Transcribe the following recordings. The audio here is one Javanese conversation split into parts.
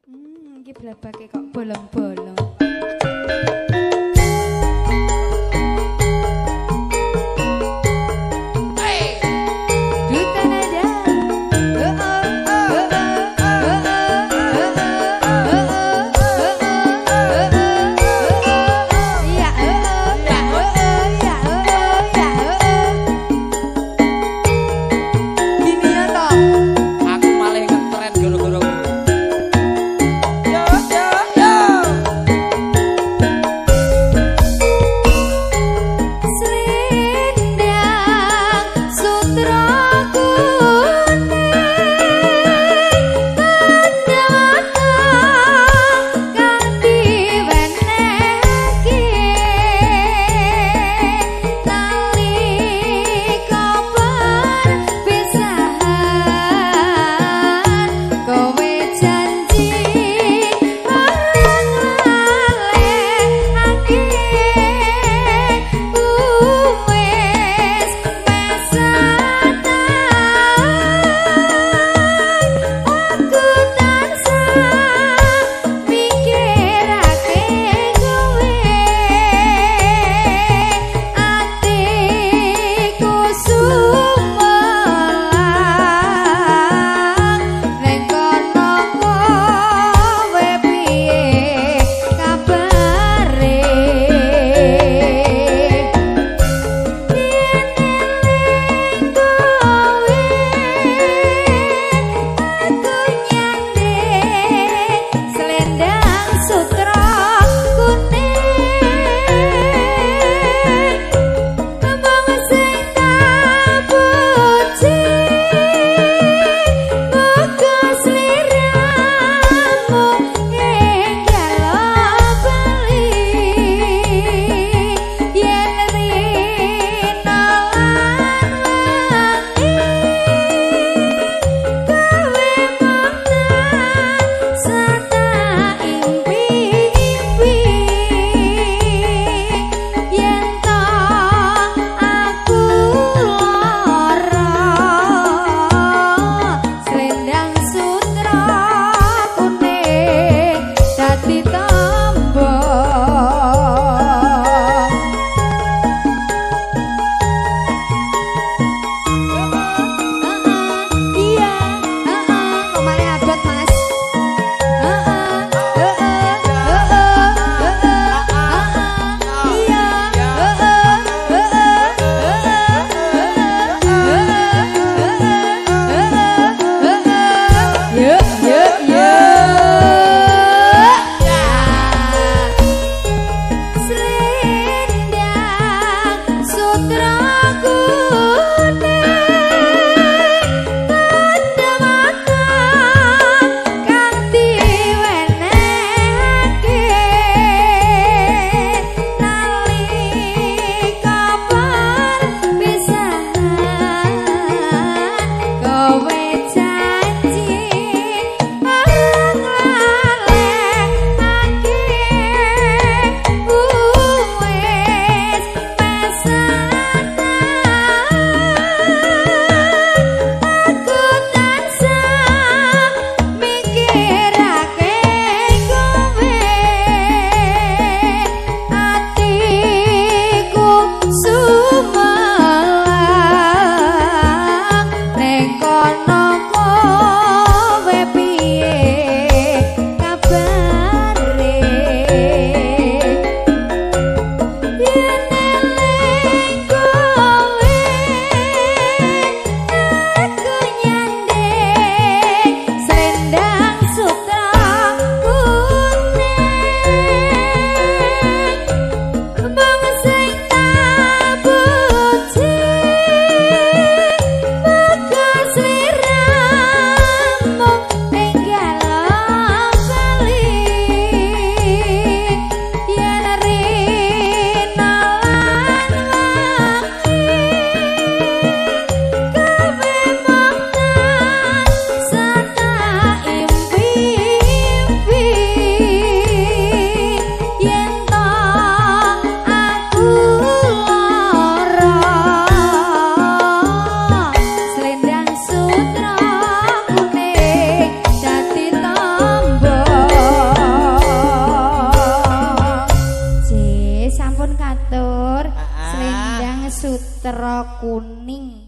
Iki blabake kok bolong-bolong. warna kuning.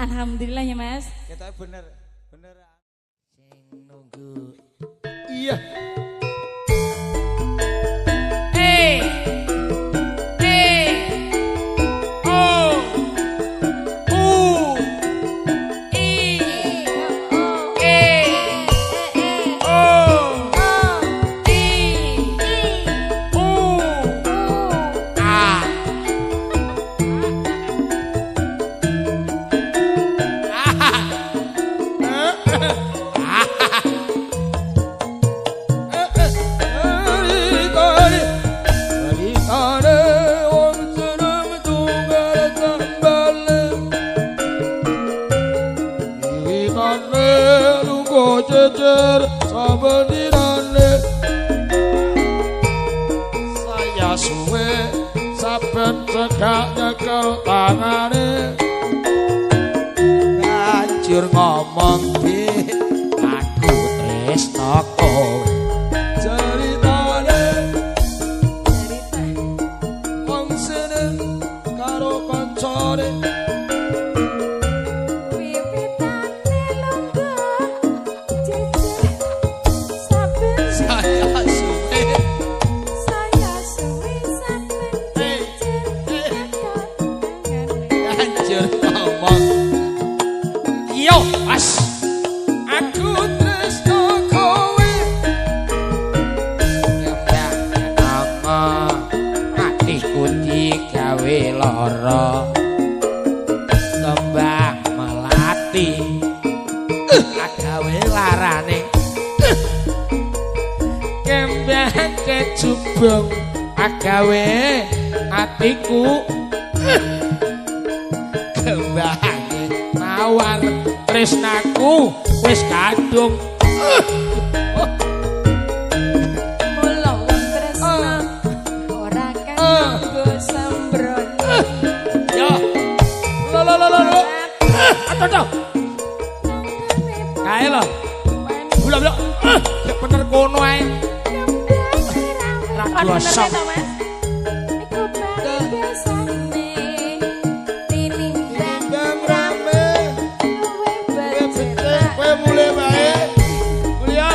Alhamdulillah ya Mas. Kita bener. Sing nunggu. Iya. Saya suwe saben cekak nyekel tangane banjur ngomong bi aku tresno kowe ceritane wong seneng karo kancane kembang melati agawe larane kembang kecubung agawe atiku kembang mawar tresnaku wis kadung kae lho. Bula-bula. Nek bener kono ae. Ra dosa. Iku biasane tinimbang rame. Kowe mulai wae. Mulya.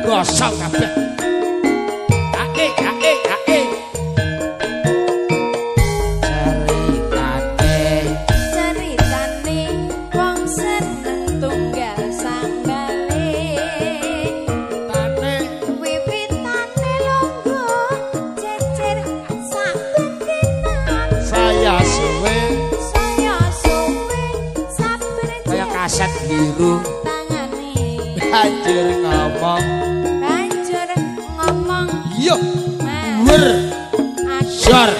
Gosong kabeh. Ceritane wong seneng tunggal sambale. Wiwitane longgo cecer saben dinan. Saya suwe saben kaya kaset biru. Banjur ngomong yo wer sor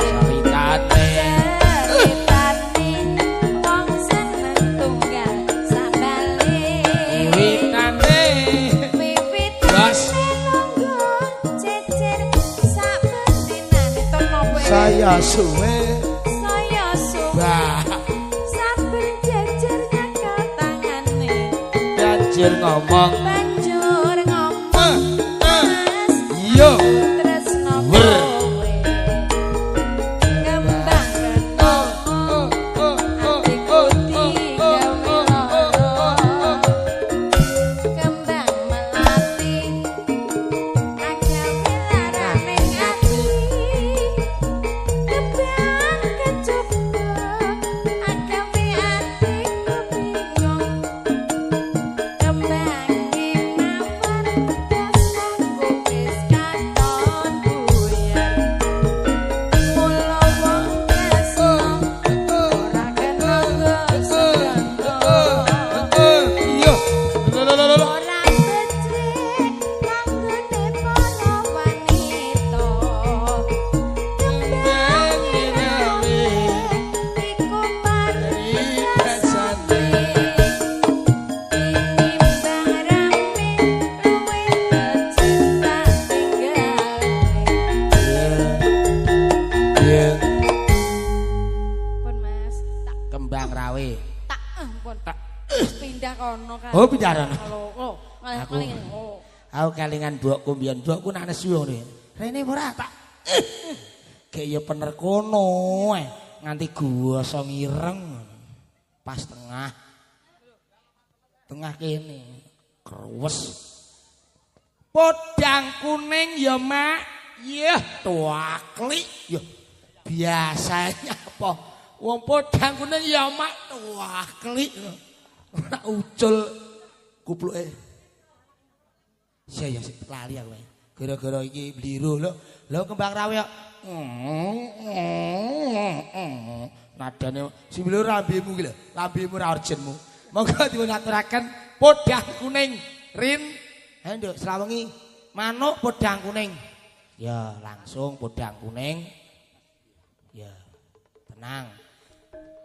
ceritane wong seneng tunggal sambale wiwitane longgo cecer saben dinane tono saya suwe saben jejer nyekel tangane banjur ngomong yo tresno wer kembang atiku digawe kembang melati agawe larane ati kembang kecubung agawe atiku bingung kembang iki keluar ana. Oh, Aku aku kelingan mbokku mbiyen, mbokku nak nesu ngene. Rene ora tak. Kayak ya bener kono nganti guoso ngireng. Pas tengah kene kruwes. Podang kuning ya, Mak. Yah, tuaklik. Ya biasanya apa? Wong podang kuning ya, Mak, tuaklik. Ora ucul kupluke. Ya lali aku. Gara-gara iki bliru lho. Lho kembang rawe kok. Nadane sing bliru lambemu iki lho. Lambemu ra urgenmu. Monggo dipun aturaken podang kuning. Rin. Ha nduk Slawengi. Manuk podang kuning. Ya, langsung podang kuning. Ya, tenang.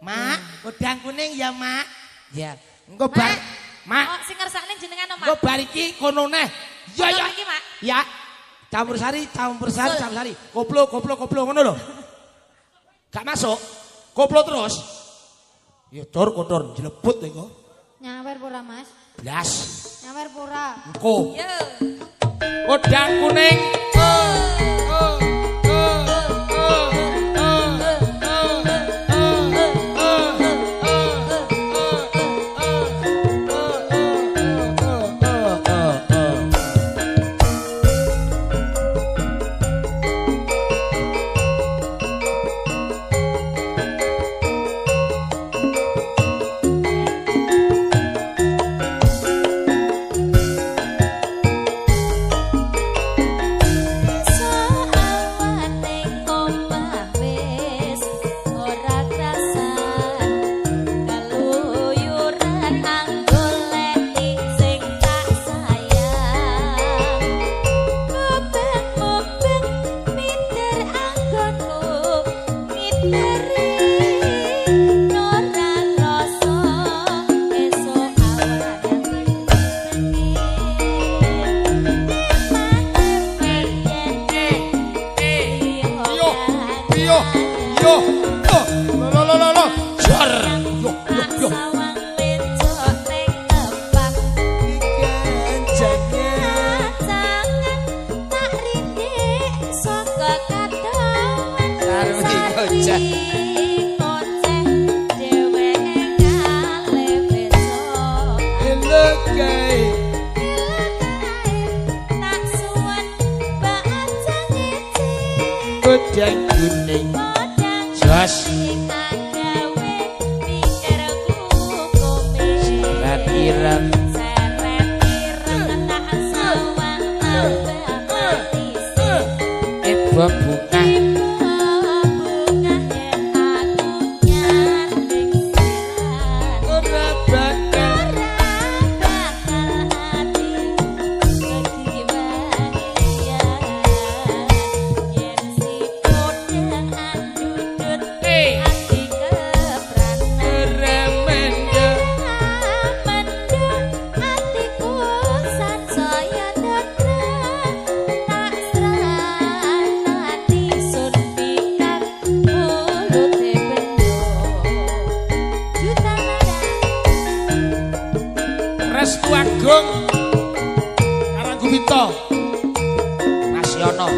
Mak, podang kuning ya, Mak. Ya, engko bar. Mak. Oh, sing ngersakne jenengan, Mak. Engko bar iki konone. Ya ya. Iki, Mak. Ya. Campur sari. Koplo ngono lho. Gak masuk. Koplo terus. Ya tur kotor jlebut engko. Nyawer pura, Mas? Blas. Nyawer pura. Engko. Yo. Podang kuning. Podang kuning. Jos. Seret-ireng. Ebo bunga. Ora bakal. Restu Agung Karangguwita Nasyono.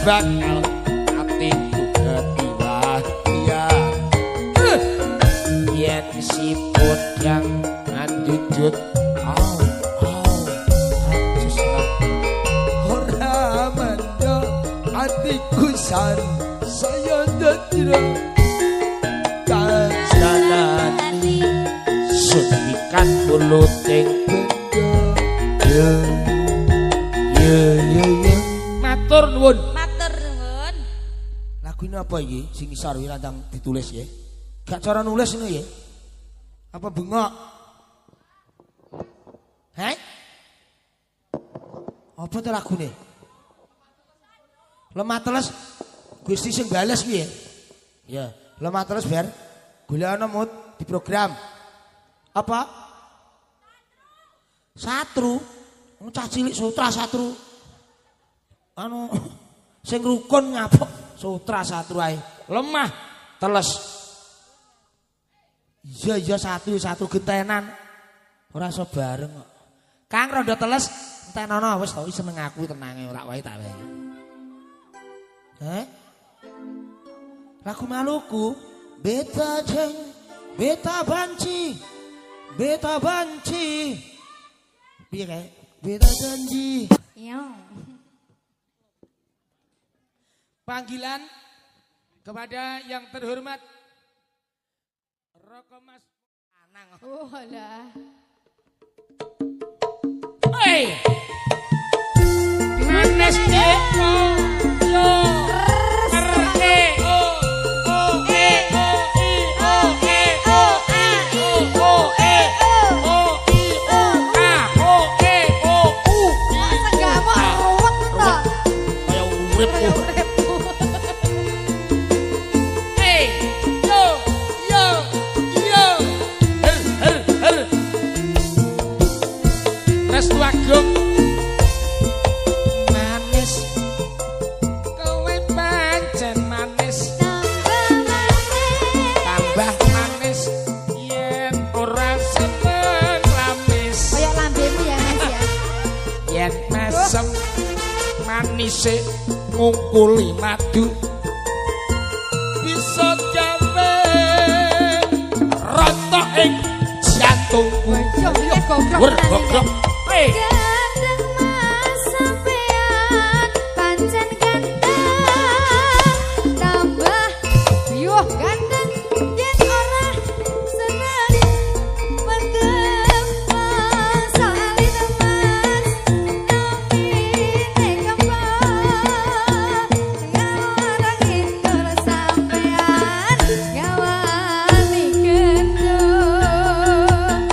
bakal atiku ketiwatiya yen siput yang ngandudut ora manda atiku san saya datira kajanani sutikan buluting benda ya matur nuwun lagu ini apa iki sing isar randang ditulis ya gak cara nulis ini ya apa bengok heh apa tuh lagu ini lemah teles Gusti sing bales piye ya lemah teles bar golek ana mut di program apa satru cah cilik sutra satru anu sing rukun nyapok sutra satru ae lemah teles iya satu gentenan ora iso bareng kok Kang rondo teles entenono wis to seneng aku tenange ora wae tak wae lagu Maluku beta jeng beta banci piye kae beta janji iya panggilan kepada yang terhormat Roko Mas Anang. Oh alah. Hei. Manes deko. Yo. Rke. O e o i o e o a i o e o i o a o e o u. Masa gak mau ruwet to. Kaya urip. Restu Agung manis kowe pancen manis tambah manis yen ora seneng lamis Kayak lambemu ya Mas ya yen mesem manise ngungkuli madu bisa gawe rontok ing jantungku yo iki goblok Gandeng mas sampean pancen ganteng tambah yuh gandeng yen ora seneng mendem salin mas nomine kembang ngawarang indur sampean ngawani gendong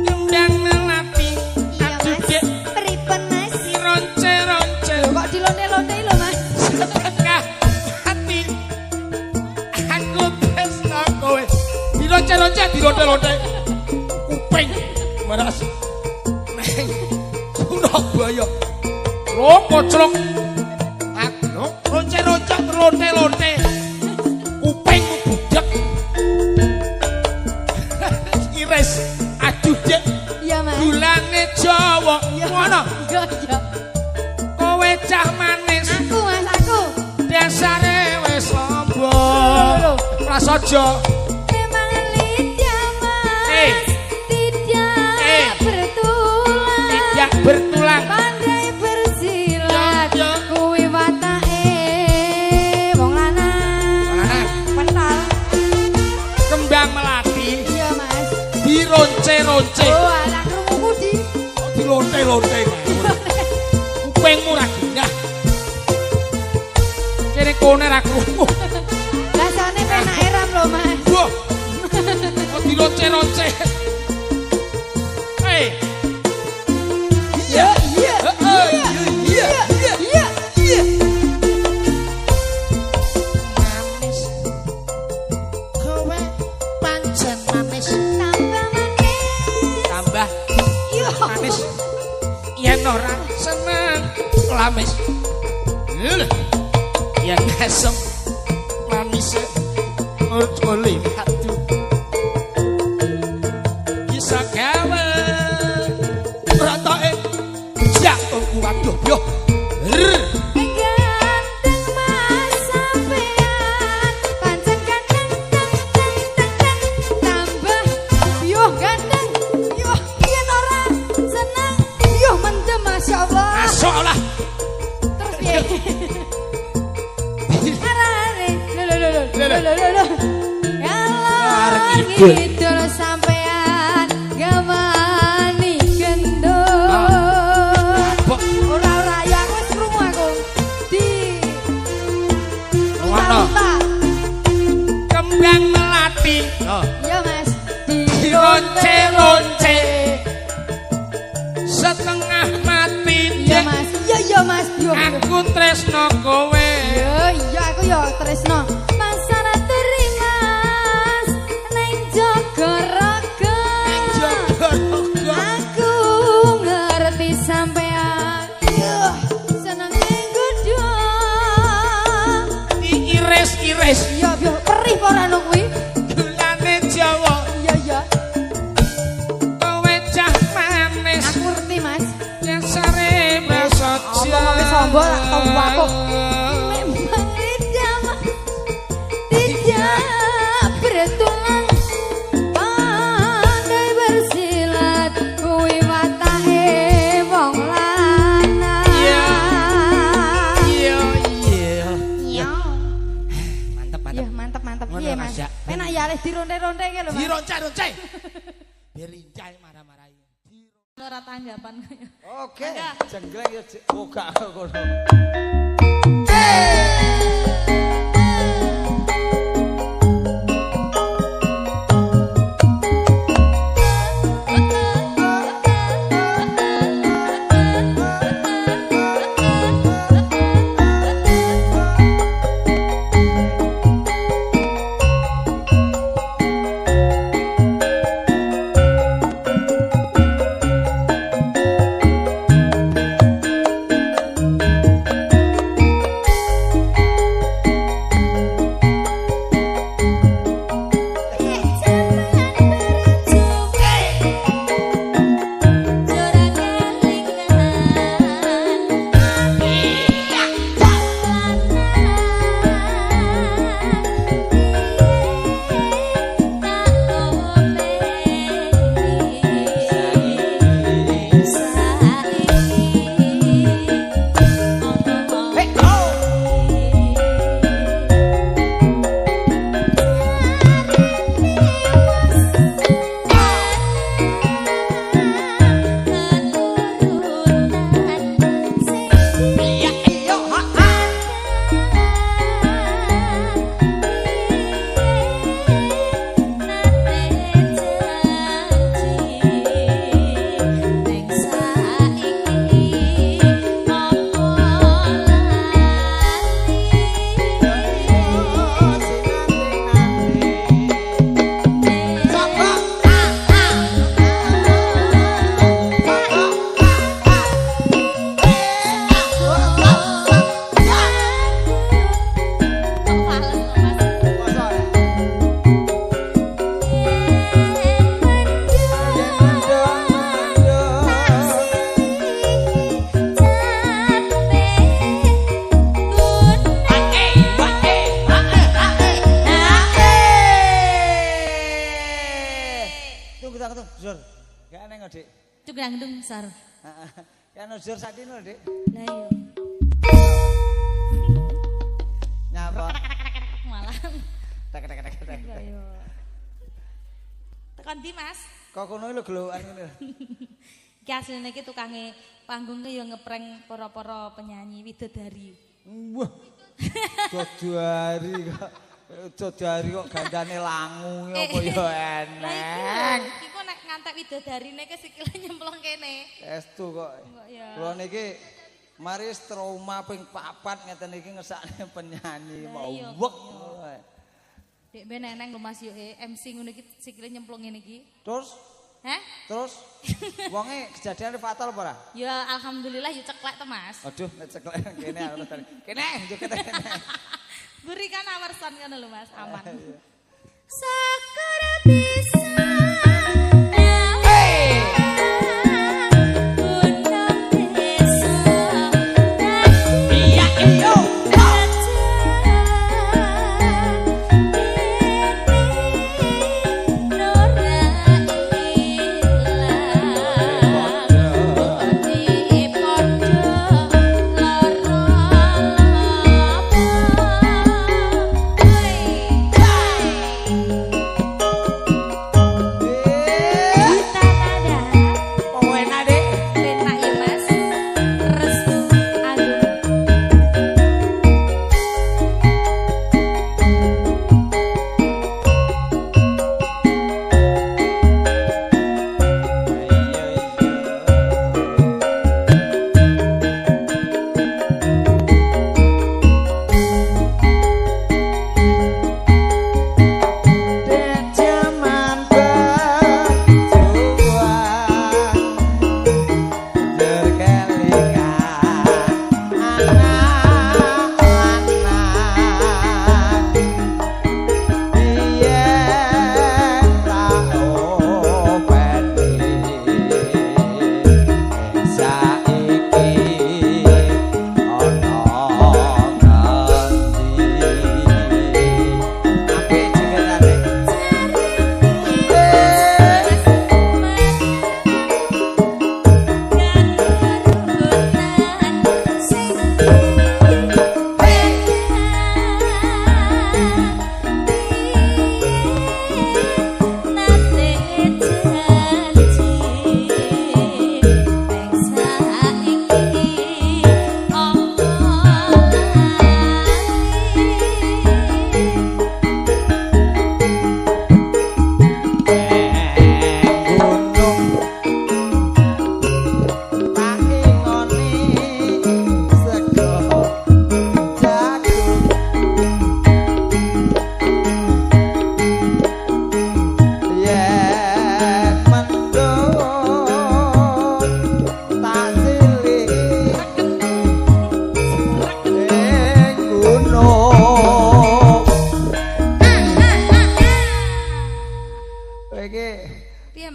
Gendang melati Iya mas, adudek pripun mas? ronce-ronce kok dilonte-lonte lho Mas setengah hati aku tresno kowe dironce-ronce dironte-lonte kuping meras neng Surabaya lo poclok aku ronce-ronce lonte-lonte kuping budek iris aduh dek iya Mas gulane Jawa ngono iya kowe cah manis aku Mas aku dasare wis sombong prasaja Memang lidah mas, tidak bertulang, tidak bertulang pandai bersilat, Ya, ya. kuwi watake wong lanang, Lanang. pental, kembang melati iya Mas dironce-ronce oh anak krunguku di dilonte-lonte kupingmu ra genah kene kone ra krungu rasane penak eram lho Mas wah kok dilonce-lonce hei iya iya iya iya iya manis kowe pancen manis tambah manis, tambah manis yen ora seneng lamis lho yen esem manis ngurculi hati bisa gawe kidul sampean gawani gendut. Ora ya aku wis krungu aku. Di Ngono. Kembang melati. Iya Mas. Lonce-lonce setengah mati. Iya Mas. Iya Mas. Aku tresno kowe. Iya aku yo tresno. Pasar terimas neng Jogorogo. Aku ngerti sampean. Seneng kudu. Diiris-iris. Iya yo perih ora ono kuwi. Gulane Jawa. Iya. Kowe cah manis. Aku ngerti Mas. Dasare prasaja. Ngomong sombong lah tau aku. Memang tidak bertulang pandai bersilat kuwi watake wong lanang. Iya. Iya. Mantep. Mantep. Ngono, Iya Mas, Mas. ya. Penak ya les dironte-ronte iki lho Mas. Dironce-ronce. Biar lincah marah-marahi. Ora tanggapan. Oke, jenggleng ya oh gak ngono. Dangdung sar. Ya no jur sakdino, Dik. Lah iya. Nyapa? Malah. Tek. Ayo. Tekan ndi, Mas? Kok kono lho gelokan ngene. Iki asline iki tukange panggung ki ya ngeprank para-para penyanyi widodari. Wah. Dodari kok. Dodari kok gandane langu apa ya eneng. Iki kok nek ngantek widodarine ki sikile nyemplung kene. Estu kok. Kula niki mari trauma ping 4 ngeten iki ngesakne penyanyi mau wek. Dek ben eneng lho Mas yo MC ngono iki sikile nyemplung ngene iki. Terus? Hah? Terus wonge kejadiane fatal apa ora? Ya alhamdulillah yo ceklek to Mas. Aduh nek ceklek kene aku tadi. Kene joget kene. Berikan awersan ngono lho Mas, aman. Sakara bisa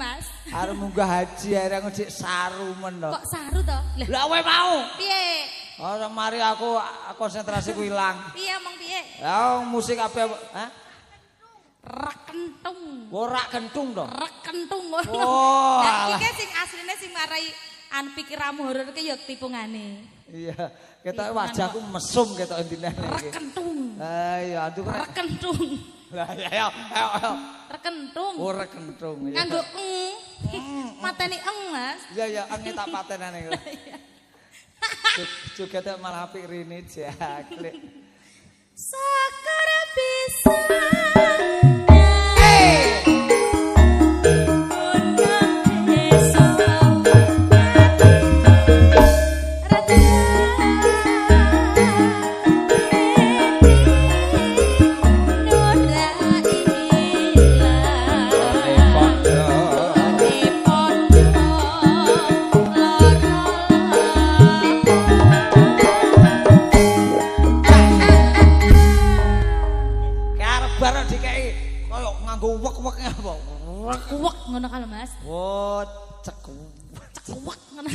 Mas. Arep munggah haji arek ngejek sarumen to. Kok saru to? Lah kowe mau. Piye? Ora mari aku konsentrasiku ilang. Piye omong piye? Ya musik apa? Hah? Rekentung. Ora kentung to. Rekentung. Oh, Lah alah. iki sing asline sing marai an pikiranmu horor ki ya tipungane. Iya, ketok wajahku mesum ketok intine iki. Rekentung. Ayo aduh kena. Rekentung. Lah ya ayo. Rekentung. Oh rekentung. Ya. Nganggo mateni Mas. Iya ya ange tak patenane. Juga tak malah apik rene jaklik. Sakar bisa. Wek ngono kalau Mas. Oh, cekup. Cekuwek ngono.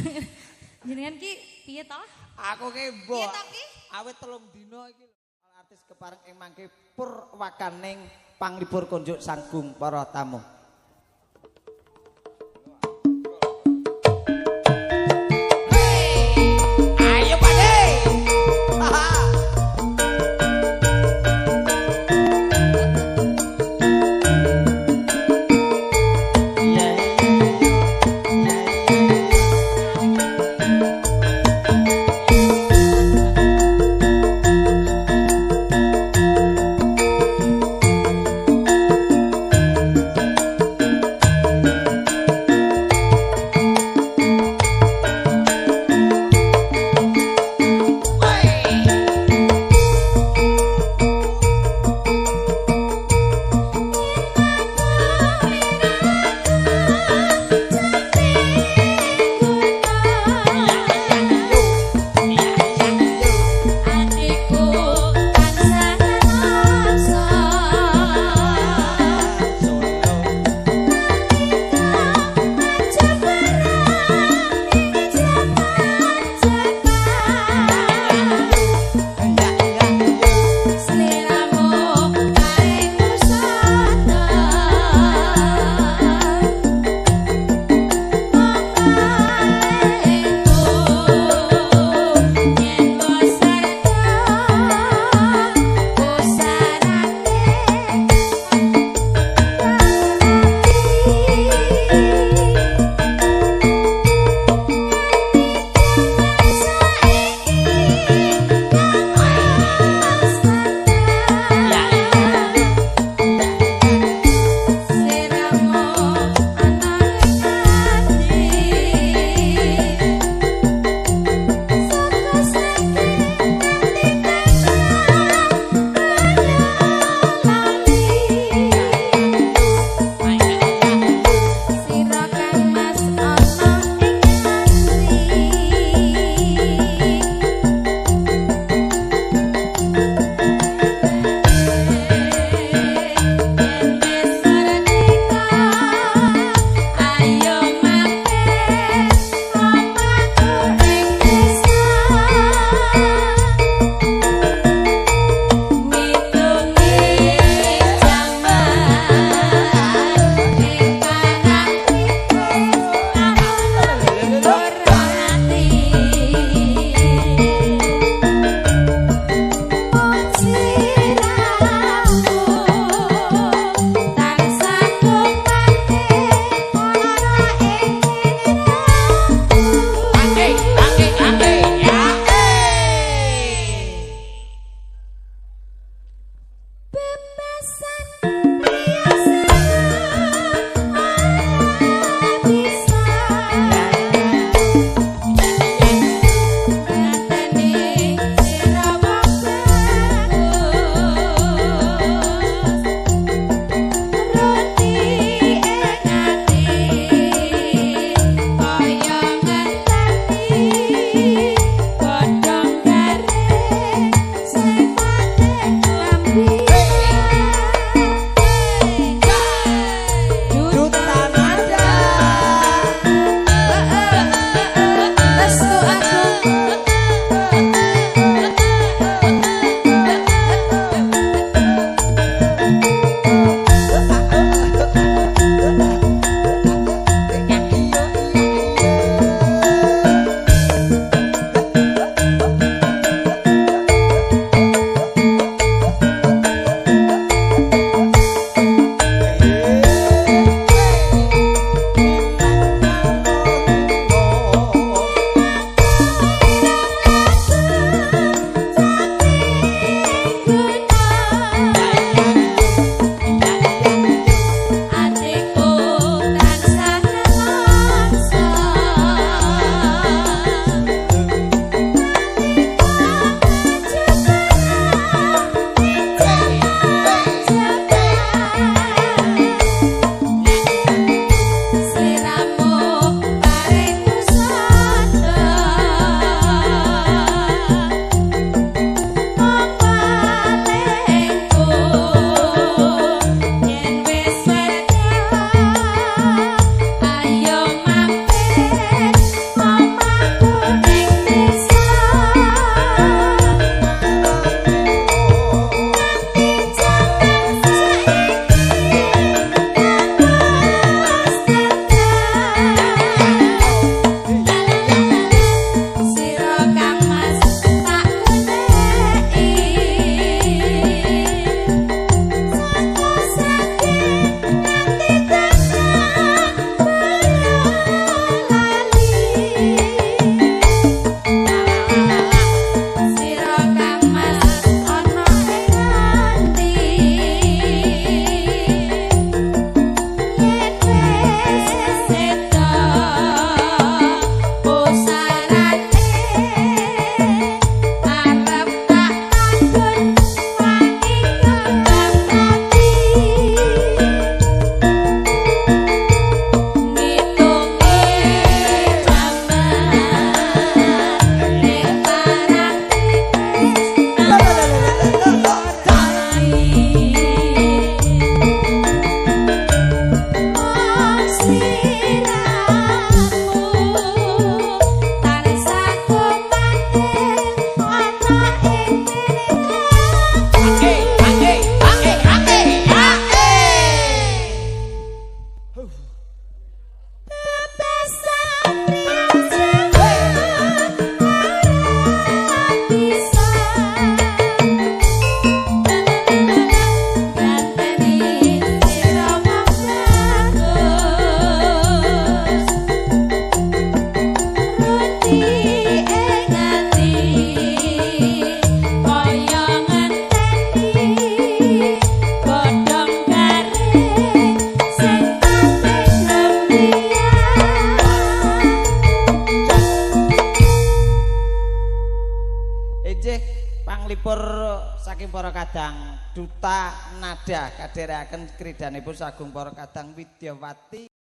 Jenengan ki piye to? Aku ki mbok. Piye to ki? Awit 3 dina iki artis kepareng ing mangke purwakaning panglipur kunjuk sanggung para tamu. Ayo Pakde. ngapur saking para kadang duta nada kadheraken kridanipun sagung para kadang Widyawati